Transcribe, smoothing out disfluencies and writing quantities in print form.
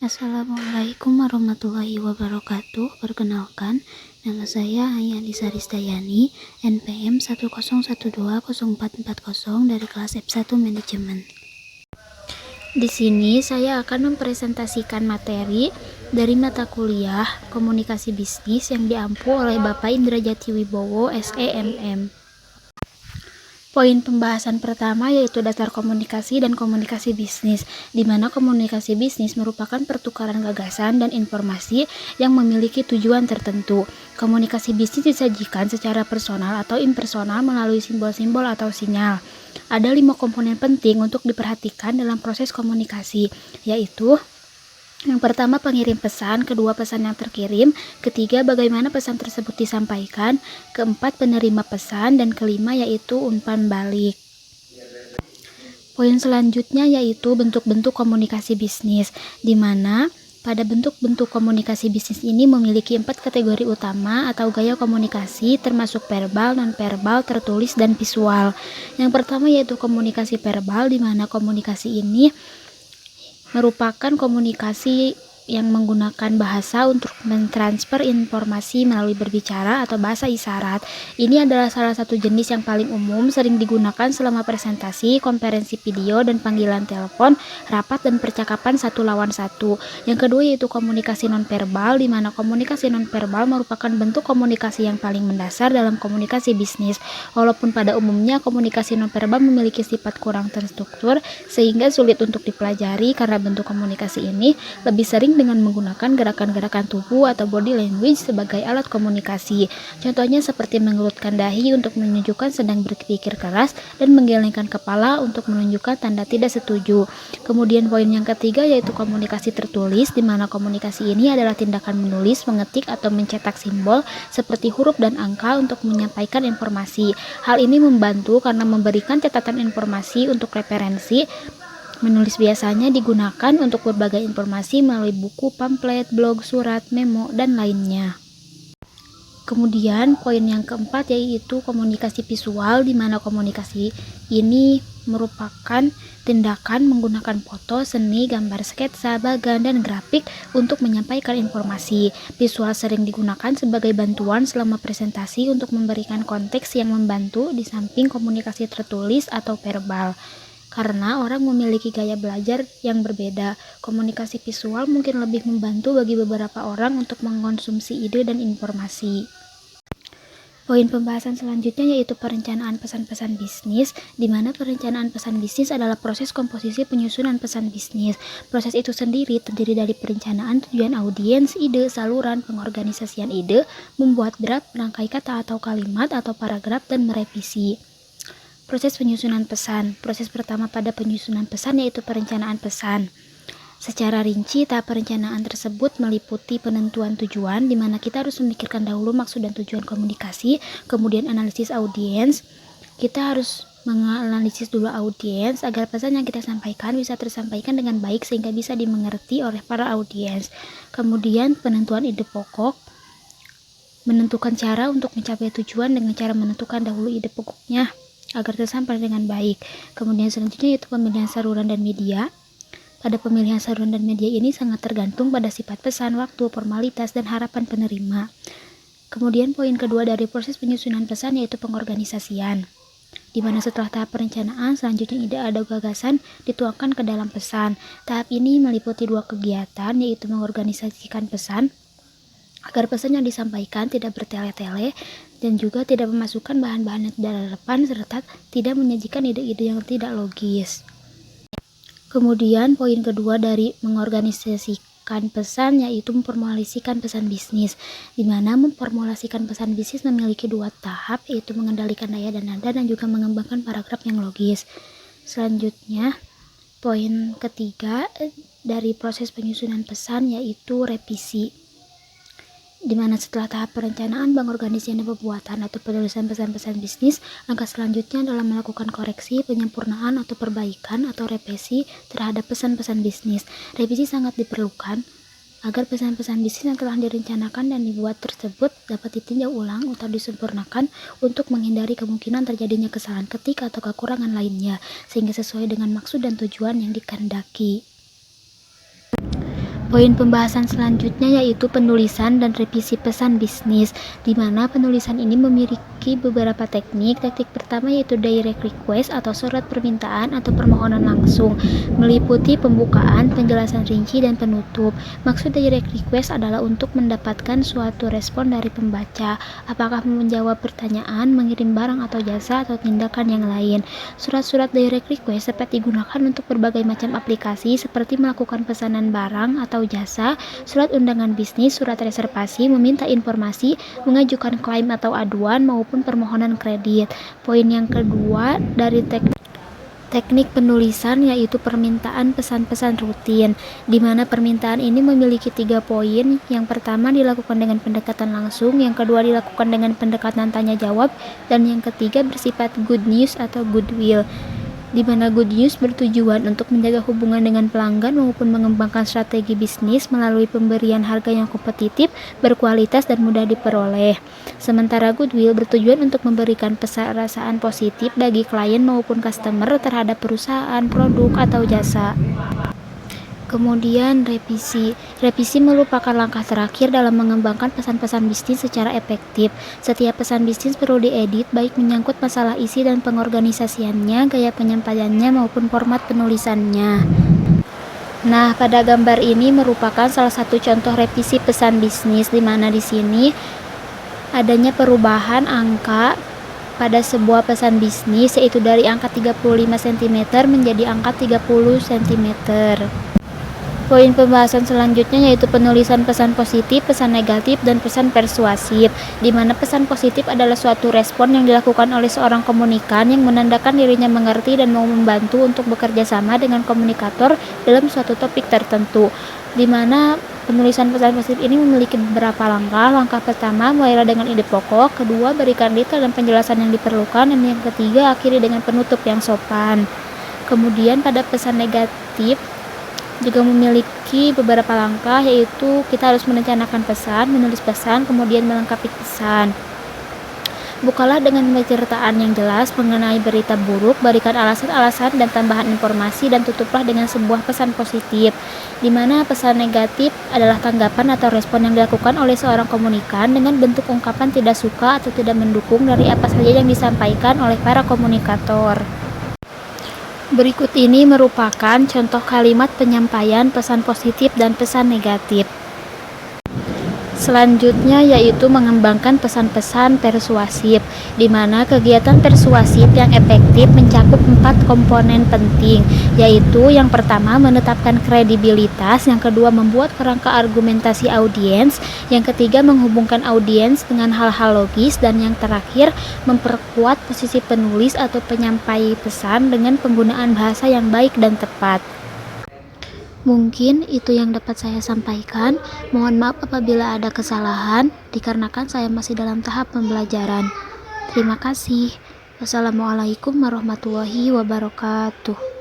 Assalamualaikum warahmatullahi wabarakatuh. Perkenalkan, nama saya Ayalisa Riztayani, NPM 101204440 dari kelas F1 Manajemen. Di sini saya akan mempresentasikan materi dari mata kuliah Komunikasi Bisnis yang diampu oleh Bapak Indra Jatiwibowo, SEMM. Poin pembahasan pertama yaitu dasar komunikasi dan komunikasi bisnis, di mana komunikasi bisnis merupakan pertukaran gagasan dan informasi yang memiliki tujuan tertentu. Komunikasi bisnis disajikan secara personal atau impersonal melalui simbol-simbol atau sinyal. Ada 5 komponen penting untuk diperhatikan dalam proses komunikasi, yaitu yang pertama, pengirim pesan. Kedua, pesan yang terkirim. Ketiga, bagaimana pesan tersebut disampaikan. Keempat, penerima pesan. Dan kelima, yaitu umpan balik. Poin selanjutnya yaitu bentuk-bentuk komunikasi bisnis, di mana pada bentuk-bentuk komunikasi bisnis ini memiliki 4 kategori utama atau gaya komunikasi, termasuk verbal, non-verbal, tertulis, dan visual. Yang pertama yaitu komunikasi verbal, di mana komunikasi ini merupakan komunikasi yang menggunakan bahasa untuk mentransfer informasi melalui berbicara atau bahasa isyarat. Ini adalah salah satu jenis yang paling umum, sering digunakan selama presentasi, konferensi video, dan panggilan telepon, rapat, dan percakapan satu lawan satu. Yang kedua yaitu komunikasi nonverbal, di mana komunikasi nonverbal merupakan bentuk komunikasi yang paling mendasar dalam komunikasi bisnis. Walaupun pada umumnya komunikasi nonverbal memiliki sifat kurang terstruktur, sehingga sulit untuk dipelajari karena bentuk komunikasi ini lebih sering dengan menggunakan gerakan-gerakan tubuh atau body language sebagai alat komunikasi. Contohnya seperti mengelutkan dahi untuk menunjukkan sedang berpikir keras dan menggelengkan kepala untuk menunjukkan tanda tidak setuju. Kemudian poin yang ketiga yaitu komunikasi tertulis, di mana komunikasi ini adalah tindakan menulis, mengetik, atau mencetak simbol seperti huruf dan angka untuk menyampaikan informasi. Hal ini membantu karena memberikan catatan informasi untuk referensi. Menulis biasanya digunakan untuk berbagai informasi melalui buku, pamflet, blog, surat, memo, dan lainnya. Kemudian poin yang keempat yaitu komunikasi visual, di mana komunikasi ini merupakan tindakan menggunakan foto, seni, gambar, sketsa, bagan, dan grafik untuk menyampaikan informasi. Visual sering digunakan sebagai bantuan selama presentasi untuk memberikan konteks yang membantu di samping komunikasi tertulis atau verbal. Karena orang memiliki gaya belajar yang berbeda, komunikasi visual mungkin lebih membantu bagi beberapa orang untuk mengkonsumsi ide dan informasi. Poin pembahasan selanjutnya yaitu perencanaan pesan-pesan bisnis, di mana perencanaan pesan bisnis adalah proses komposisi penyusunan pesan bisnis. Proses itu sendiri terdiri dari perencanaan tujuan audiens, ide, saluran, pengorganisasian ide, membuat draft, rangkai kata atau kalimat atau paragraf, dan merevisi. Proses penyusunan pesan. Proses pertama pada penyusunan pesan yaitu perencanaan pesan. Secara rinci, tahap perencanaan tersebut meliputi penentuan tujuan, di mana kita harus memikirkan dahulu maksud dan tujuan komunikasi, kemudian analisis audiens. Kita harus menganalisis dulu audiens agar pesan yang kita sampaikan bisa tersampaikan dengan baik sehingga bisa dimengerti oleh para audiens. Kemudian penentuan ide pokok, menentukan cara untuk mencapai tujuan dengan cara menentukan dahulu ide pokoknya agar tersampai dengan baik. Kemudian selanjutnya yaitu pemilihan saluran dan media. Pada pemilihan saluran dan media ini sangat tergantung pada sifat pesan, waktu, formalitas, dan harapan penerima. Kemudian poin kedua dari proses penyusunan pesan yaitu pengorganisasian, di mana setelah tahap perencanaan, selanjutnya ide atau gagasan dituangkan ke dalam pesan. Tahap ini meliputi 2 kegiatan, yaitu mengorganisasikan pesan agar pesan yang disampaikan tidak bertele-tele dan juga tidak memasukkan bahan-bahan yang tidak relevan serta tidak menyajikan ide-ide yang tidak logis. Kemudian poin kedua dari mengorganisasikan pesan yaitu memformulasikan pesan bisnis, di mana memformulasikan pesan bisnis memiliki 2 tahap, yaitu mengendalikan daya dan nada dan juga mengembangkan paragraf yang logis. Selanjutnya poin ketiga dari proses penyusunan pesan yaitu revisi, di mana setelah tahap perencanaan, pengorganisasian, dan pembuatan atau penulisan pesan-pesan bisnis, langkah selanjutnya adalah melakukan koreksi, penyempurnaan atau perbaikan atau revisi terhadap pesan-pesan bisnis. Revisi sangat diperlukan agar pesan-pesan bisnis yang telah direncanakan dan dibuat tersebut dapat ditinjau ulang atau disempurnakan untuk menghindari kemungkinan terjadinya kesalahan ketik atau kekurangan lainnya, sehingga sesuai dengan maksud dan tujuan yang dikehendaki. Poin pembahasan selanjutnya yaitu penulisan dan revisi pesan bisnis, di mana penulisan ini memiliki beberapa teknik. Teknik pertama yaitu direct request atau surat permintaan atau permohonan langsung, meliputi pembukaan, penjelasan rinci, dan penutup. Maksud direct request adalah untuk mendapatkan suatu respon dari pembaca, apakah menjawab pertanyaan, mengirim barang atau jasa, atau tindakan yang lain. Surat-surat direct request dapat digunakan untuk berbagai macam aplikasi seperti melakukan pesanan barang atau jasa, surat undangan bisnis, surat reservasi, meminta informasi, mengajukan klaim atau aduan, maupun permohonan kredit. Poin yang kedua dari teknik penulisan yaitu permintaan pesan-pesan rutin, di mana permintaan ini memiliki 3 poin. Yang pertama dilakukan dengan pendekatan langsung, yang kedua dilakukan dengan pendekatan tanya jawab, dan yang ketiga bersifat good news atau goodwill, di mana good news bertujuan untuk menjaga hubungan dengan pelanggan maupun mengembangkan strategi bisnis melalui pemberian harga yang kompetitif, berkualitas, dan mudah diperoleh. Sementara goodwill bertujuan untuk memberikan perasaan positif bagi klien maupun customer terhadap perusahaan, produk, atau jasa. Kemudian revisi. Revisi merupakan langkah terakhir dalam mengembangkan pesan-pesan bisnis secara efektif. Setiap pesan bisnis perlu diedit, baik menyangkut masalah isi dan pengorganisasiannya, gaya penyampaiannya, maupun format penulisannya. Nah, pada gambar ini merupakan salah satu contoh revisi pesan bisnis, di mana di sini adanya perubahan angka pada sebuah pesan bisnis, yaitu dari angka 35 cm menjadi angka 30 cm. Poin pembahasan selanjutnya yaitu penulisan pesan positif, pesan negatif, dan pesan persuasif, di mana pesan positif adalah suatu respon yang dilakukan oleh seorang komunikan yang menandakan dirinya mengerti dan mau membantu untuk bekerja sama dengan komunikator dalam suatu topik tertentu, di mana penulisan pesan positif ini memiliki beberapa langkah. Langkah pertama, mulailah dengan ide pokok, kedua, berikan detail dan penjelasan yang diperlukan, dan yang ketiga, akhiri dengan penutup yang sopan. Kemudian pada pesan negatif juga memiliki beberapa langkah, yaitu kita harus merencanakan pesan, menulis pesan, kemudian melengkapi pesan. Bukalah dengan penceritaan yang jelas mengenai berita buruk, berikan alasan-alasan dan tambahan informasi, dan tutuplah dengan sebuah pesan positif, di mana pesan negatif adalah tanggapan atau respon yang dilakukan oleh seorang komunikan dengan bentuk ungkapan tidak suka atau tidak mendukung dari apa saja yang disampaikan oleh para komunikator. Berikut ini merupakan contoh kalimat penyampaian pesan positif dan pesan negatif. Selanjutnya yaitu mengembangkan pesan-pesan persuasif, di mana kegiatan persuasif yang efektif mencakup 4 komponen penting, yaitu yang pertama menetapkan kredibilitas, yang kedua membuat kerangka argumentasi audiens, yang ketiga menghubungkan audiens dengan hal-hal logis, dan yang terakhir memperkuat posisi penulis atau penyampai pesan dengan penggunaan bahasa yang baik dan tepat. Mungkin itu yang dapat saya sampaikan. Mohon maaf apabila ada kesalahan, dikarenakan saya masih dalam tahap pembelajaran. Terima kasih. Wassalamualaikum warahmatullahi wabarakatuh.